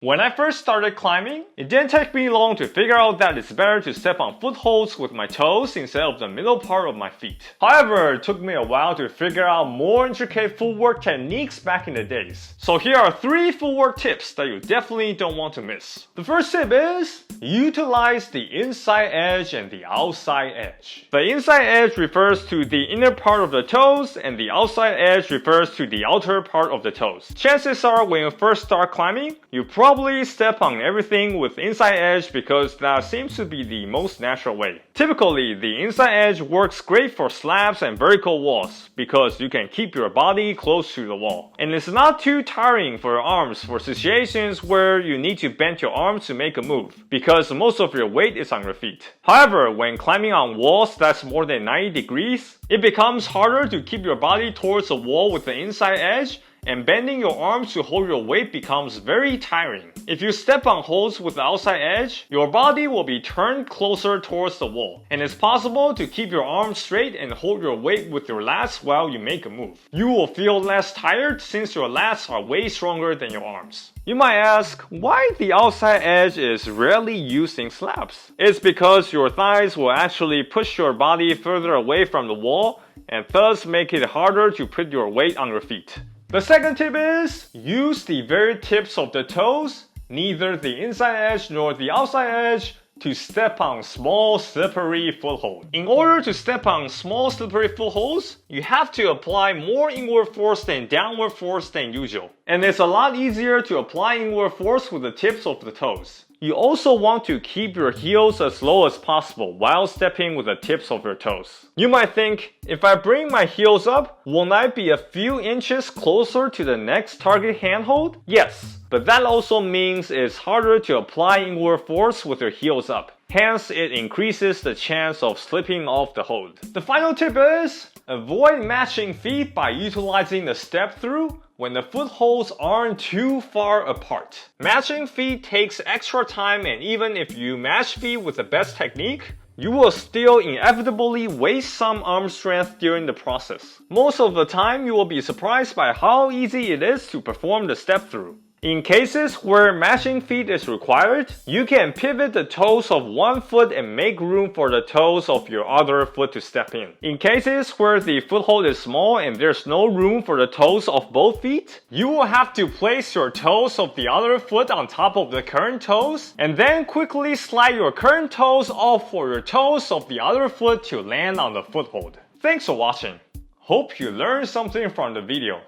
When I first started climbing, it didn't take me long to figure out that it's better to step on footholds with my toes instead of the middle part of my feet. However, it took me a while to figure out more intricate footwork techniques back in the days. So here are 3 footwork tips that you definitely don't want to miss. The first tip is, utilize the inside edge and the outside edge. The inside edge refers to the inner part of the toes and the outside edge refers to the outer part of the toes. Chances are when you first start climbing, you probably step on everything with inside edge because that seems to be the most natural way. Typically, the inside edge works great for slabs and vertical walls because you can keep your body close to the wall. And it's not too tiring for your arms for situations where you need to bend your arms to make a move because most of your weight is on your feet. However, when climbing on walls that's more than 90 degrees, it becomes harder to keep your body towards the wall with the inside edge, and bending your arms to hold your weight becomes very tiring. If you step on holes with the outside edge, your body will be turned closer towards the wall, and it's possible to keep your arms straight and hold your weight with your lats while you make a move. You will feel less tired since your lats are way stronger than your arms. You might ask why the outside edge is rarely used in slabs. It's because your thighs will actually push your body further away from the wall and thus make it harder to put your weight on your feet. The second tip is, use the very tips of the toes, neither the inside edge nor the outside edge, to step on small slippery footholds. In order to step on small slippery footholds, you have to apply more inward force than downward force than usual. And it's a lot easier to apply inward force with the tips of the toes. You also want to keep your heels as low as possible while stepping with the tips of your toes. You might think, if I bring my heels up, won't I be a few inches closer to the next target handhold? Yes, but that also means it's harder to apply inward force with your heels up. Hence, it increases the chance of slipping off the hold. The final tip is, avoid matching feet by utilizing the step through when the footholds aren't too far apart. Matching feet takes extra time, and even if you match feet with the best technique, you will still inevitably waste some arm strength during the process. Most of the time, you will be surprised by how easy it is to perform the step through. In cases where matching feet is required, you can pivot the toes of one foot and make room for the toes of your other foot to step in. In cases where the foothold is small and there's no room for the toes of both feet, you will have to place your toes of the other foot on top of the current toes and then quickly slide your current toes off for your toes of the other foot to land on the foothold. Thanks for watching. Hope you learned something from the video.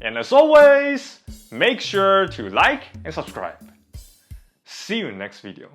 And as always, make sure to like and subscribe. See you in the next video.